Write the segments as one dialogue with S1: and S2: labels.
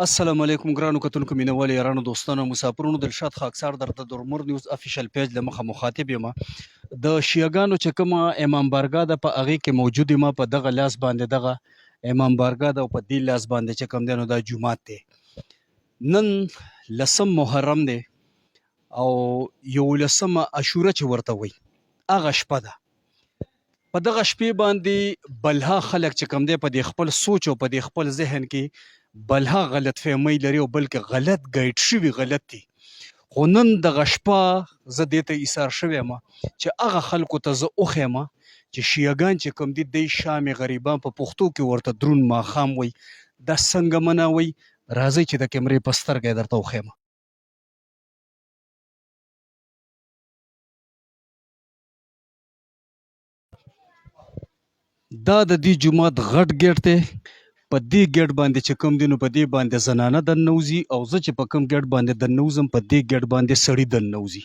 S1: السلام علیکم ګرانو کتونکو مینوالو یارانو دوستانو مسافرونو دلشاد خاکسار در د درمر نیوز افیشل پیج له مخه مخاطب یم د شیعاګانو چې کومه امام بارګاه ده په هغې کې موجود یم په دغه لاس باندې دغه امام بارګاه ده او په دې لاس باندې چې کوم دی نو دا جومات دی نن 10 محرم دی او 11 عاشوره چې ورته وایي هغه شپه ده په دغه شپې باندې بلها خلک چې کوم دی په دې خپل سوچ او په دې خپل ذهن کې بلها غلط فهمۍ لري او بلکې غلط ګایډ شوي غلط دي خو نن دغه شپه زه دې ته ایثار شوی یم چې هغه خلکو ته زه وښیم چې شیعاګان چې کوم دي دی شام غریبان په پښتو کې ورته درون ماښام وایي دا څنګه مناوئ راځئ چې د کیمرې په سترګه یې درته وښیم دا د دې جومات غټ ګیټ دی په دې ګیټ باندې چې کوم دی نو په دې باندې زنانه دننوځي او زه چې په کوم ګیټ باندې دننوځم په دې ګیټ باندې سړي دننوځي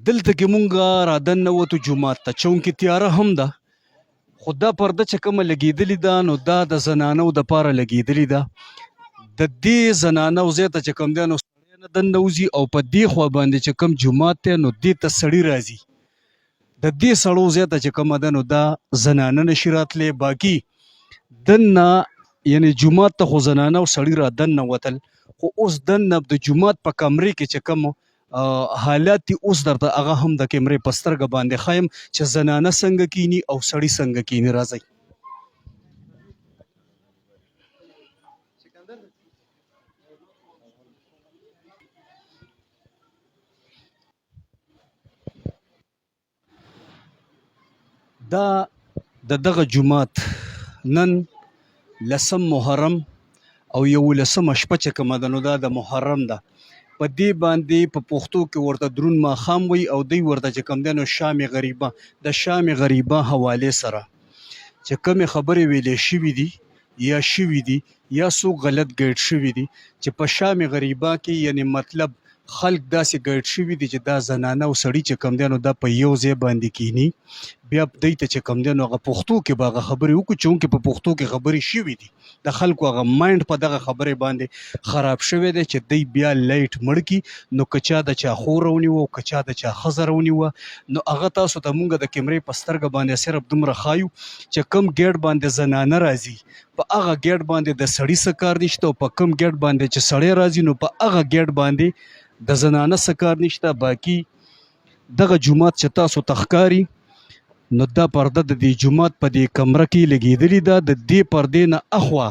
S1: دلته کې مونږه را دننوتو جومات ته چونکې تیاره هم ده خو دا پرده چې کومه لګېدلې ده نو دا د زنانو دپاره لګېدلې ده د دې زنانو ځای ته چې کوم دی نو سړی نه دننوځي او په دې خوا باندې چې کوم جومات دی نو دې ته سړي راځي د دې سړو ځای ته چې کومه ده نو دا زنانه نشي راتلی باقي دننه یعنی جومات ته خو زنانه او سړي را دننوتل خو اوس دننه د جومات په کمرې کې چې کوم حالات دي اوس درته هغه هم د کیمرې په سترګه باندې ښیم چې زنانه څنګه کینی او سړي څنګه کینی راځئ دا د دغه جومات نن 10 محرم او 11 شپه چې کومه ده نو دا د محرم ده په دې باندې په پښتو کې ورته درون ماښام وایي او دوی ورته چې کوم دی نو شام غریبه د شام غریبه حوالې سره چې کومې خبرې ویلې شوي دي یا شوي دي یا څوک غلط ګایډ شوي دي چې په شام غریبه کې یعنی مطلب خلک داسې ګایډ شوي دي چې دا زنانه او سړي چې کوم دی نو دا په یو ځای باندې کینی بیا دوی ته چې کوم دی نو هغه پښتو کې به هغه خبرې وکړو چونکې په پښتو کې خبرې شوي دي د خلکو هغه مایند په دغه خبرې باندې خراب شوی دی چې دوی بیا لایټ مړ کي نو که چا د چا خور ونیوه او که چا د چا ښځه راونیوه نو هغه تاسو ته مونږ د کیمرې په سترګه باندې صرف دومره ښایو چې کم ګیټ باندې زنانه راځي په هغه ګیټ باندې د سړي څه کار نشته او په کم ګیټ باندې چې سړی راځي نو په هغه ګیټ باندې د زنانه څه کار نشته باقي دغه جومات چې تاسو ته ښکاري نو دا پرده د دې جومات په دې کمره کې لګېدلې ده د دې پردې نه اخوا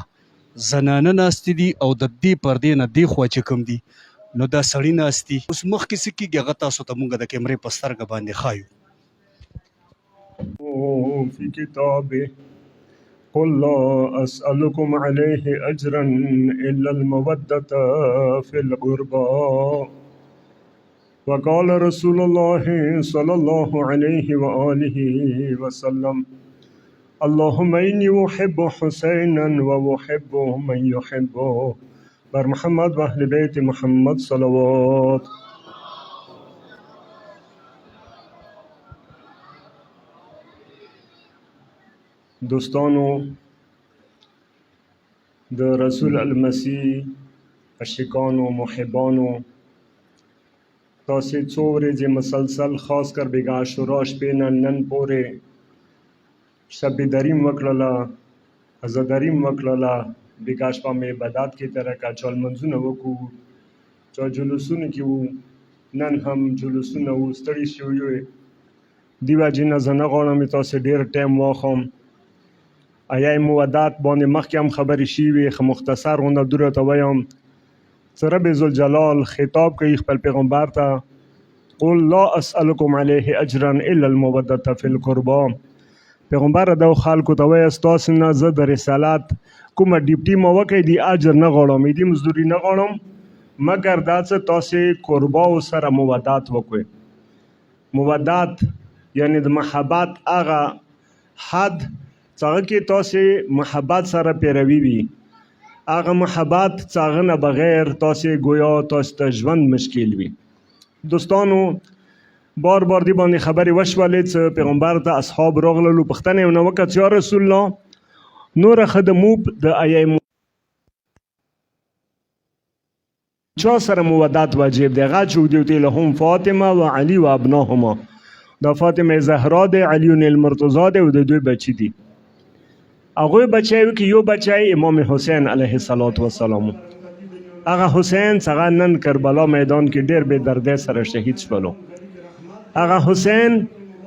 S1: زنانه ناستې دي او د دې پردې نه دې خوا چې کوم دي نو دا سړي ناست دي اوس مخکې څه کېږي هغه تاسو ته مونږ د کیمرې په سترګه باندې ښایو
S2: في كتابه قل لا أسألكم عليه أجرا إلا المودة في القربى وقال رسول الله صلى الله عليه وآله وسلم اللهم إني أحب حسينا وأحب من يحبه بر محمد وأهل بيت محمد صلوات دوستانو د رسول المسیح عاشقانو محبانو تاسې څو ورځې مسلسل خاص کر بیګا عاشورا شپې نن پورې شبیداریم وکړله عزاداریم وکړله بیګا شپه مې عبادت کې تېره کړه چا لمونځونه وکړو چا جلوسونو کې وو نن هم جلوسونه وو ستړي شوي وې دې وجې نه زه نه غواړم تاسې ډېر ټایم واخلم ایا مودات باندې مخکې هم خبرې شوي خو مختصر غونډه دوره ته وایم چې رب ذوالجلال خطاب کوي خپل پیغمبر ته قل لا اسألکم علیه اجرا الا المودة فی القربى پیغمبر دا خلکو ته وایي ستاسو نه زه د رسالت کومه ډیوټي مو وکړئ د اجر نه غواړم دې مزدوري نه غواړم مګر دا څه تاسې قرباو سره مودات وکړئ مودات یعنی د محبت هغه حد څنګه کې تاسې محبت سره پیروي وي هغه محبت څنګه نه بغیر تاسې گویا تاسو ته ژوند مشکل وي دوستانو بار بار دی باندې خبرې وشولې چې پیغمبر ته اصحاب راغللو پوښتنه یې ونه وکړه چې یا رسول الله نوره ښه د موب د ایای چا سره مودت واجب دی هغه چې ودیوتی لهم فاطمه و علی و ابناهما دا فاطمه زهرا دی علیون المرتضی دی او د دوی بچی دي هغوی بچی وي که یو بچی امام حسین علیه السلام هغه حسین څنګه نن کربلا میدان کې ډېر بې دردۍ سره شهید شولو هغه حسین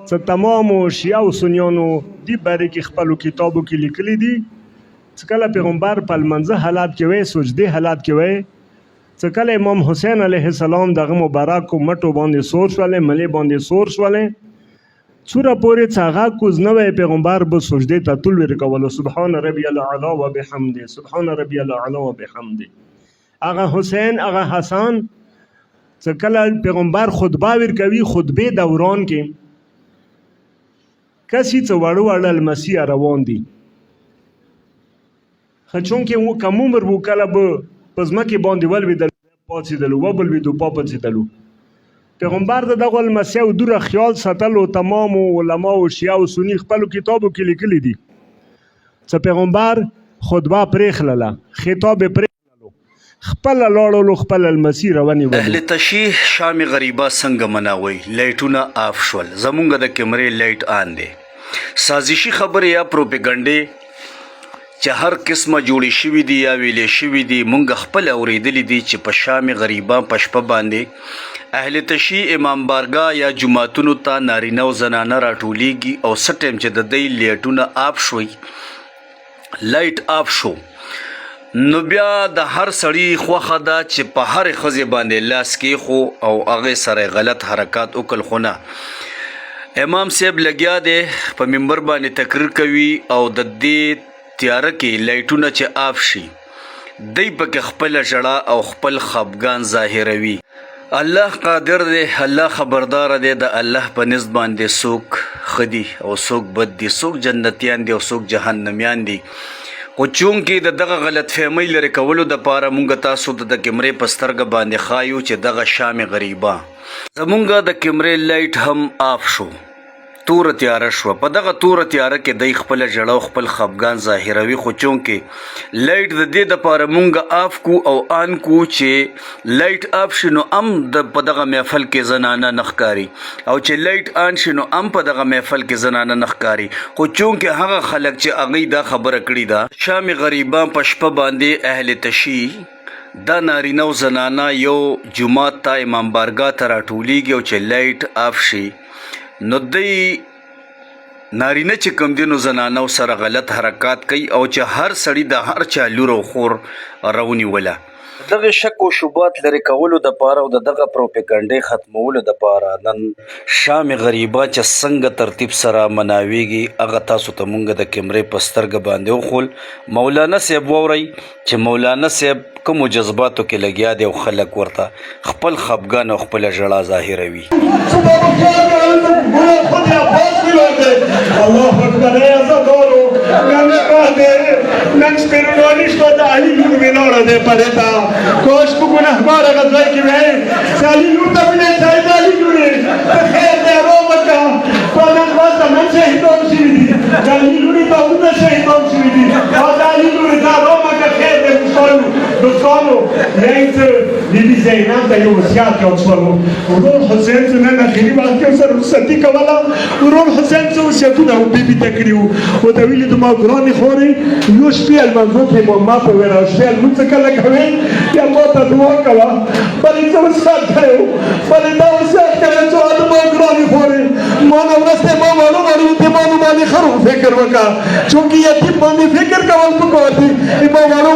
S2: چې تمامو شیعه او سنیانو دې باره کې خپلو کتابو کې لیکلي دي چې کله پیغمبر په لمانځه حالات کې وی سجدې حالات کې وی چې کله امام حسین علیه السلام دغه مبارکو مټو باندې سور شولې ملې باندې سور شولې څوره پورې چې هغه کوز نه وی پیغمبر به سجدې ته تل ورکولو سبحان ربی الاعلی و بحمده سبحان ربی الاعلی و بحمده هغه حسین هغه حسن چې کله پیغمبر خطبه ورکوي خطبې دوران کې کسی چې وړو وړه المسیح روان دي چونکې کم عمر و کله به په ځمکې باندې ولوېدل پاڅېدلو وبلوېدو پاڅېدلو پیغمبر د دغه المسیح او دوره خیال ساتلو تمامو علماو شیعه او سني خپلو کتابو کې لیکلي دي چې پیغمبر خطبه پرېښلله خطاب یې پرېښللو خپله لاړلو خپل المسیح روانې
S1: اهل تشیح شام غریبه څنګه مناوئ لایټونه آف شول زمونږ د کیمرې لایټ آن دی سازشي خبرې یا پروپیګنډې چې هر قسمه جوړې شوي دي یا ویلې شوي دي مونږ خپل اورېدلي دي چې په شام غریبه په شپه باندې اهل تشیع امام بارګاه یا جماعتونو ته نارینه او زنانه راټولیږي او څه ټایم چې د دوی لایټونه آف شوي لایټ آف شو نو بیا د هر سړي خوښه ده چې په هرې ښځې باندې لاس کېښو او هغې سره غلط حرکات وکړل خو نه امام صاحب لګیا دی په منبر باندې تقریر کوي او د دې تیاره کې لایټونه چې آف شي دی پکې خپله ژړه او خپل خفګان ظاهروي الله قادر دی الله خبردار دی د الله په نزد باندې څوک ښه دي او څوک بد دي څوک جنتیان دي او څوک جهنمیان دي خو چونکې د دغه غلط فهمۍ لرې کولو دپاره مونږ تاسو ته د کیمرې په سترګه باندې ښایو چې دغه شام غریبه زمونږ د کیمرې لایټ هم آف شو توره تیاره شوه په دغه توره تیاره کې دی خپله ژړه او خپل خفګان ظاهروي خو چونکې لایټ د دې دپاره مونږ آف کو او آن کو چې لایټ آف شي نو هم په دغه محفل کې زنانه نه ښکاري او چې لایټ آن شي نو هم په دغه محفل کې زنانه نه ښکاري خو چونکې هغه خلک چې هغوی دا خبره کړې ده شام غریبه په شپه باندې اهل تشیع دا نارینه او زنانه یو جومات ته امام بارګاه ته راټولیږي او چې لایټ آف شي نو دی نارینه چې کوم دي نو زنانو سره غلط حرکات کوي او چې هر سړي د هر چا لور او خور راونیوله دغه شک او شبهات لرې کولو دپاره او د دغه پروپیګنډې ختمولو دپاره نن شام غریبه چې څنګه ترتیب سره مناویږي هغه تاسو ته مونږ د کیمرې په سترګه باندې وښول مولانا صاحب واورئ چې مولانا صاحب کومو جذباتو کې لګیا دی او خلک ورته خپل خفګان او خپله ژړا ظاهروي
S2: الله اکبر ای عزادارو نن شپه دی نن سپېرنوالي شپه د علي لور مې لاړه دی پرې ته کاش په ګنهګار هغه ځای کې وی چې علي لور ته مې نه ځای د علي لورې ته خیر دی ارام وکړه په نن ورځ د من شهیدان شوي دي د علي لورې ته ورونه شهیدان شوي دي او د علي لورې ته ارام وکړه خیر دی دوستانو میاییم چې بیبي زینب ته یو وصیت یاد شولو ورور حسین چې نن اخري وخت کې ورسره رخصتي کوله ورور حسین څه وصیتونه بیبي ته کړي وو ورته ویلي دي ما ګرانې خورې یو شپې لمانځو کې مو ما په ویره شپې لمونځ کله کوې بیا ما ته دعا کوه بلې څه وصیت کړی وو بلې دا وصیت کړی چې ما ګرانې خورې ما نه وروسته ما وړو وړو یتیمانو باندې ښه فکر وکړه چونکې یتیم باندې فکر کول پکار دي ما وړو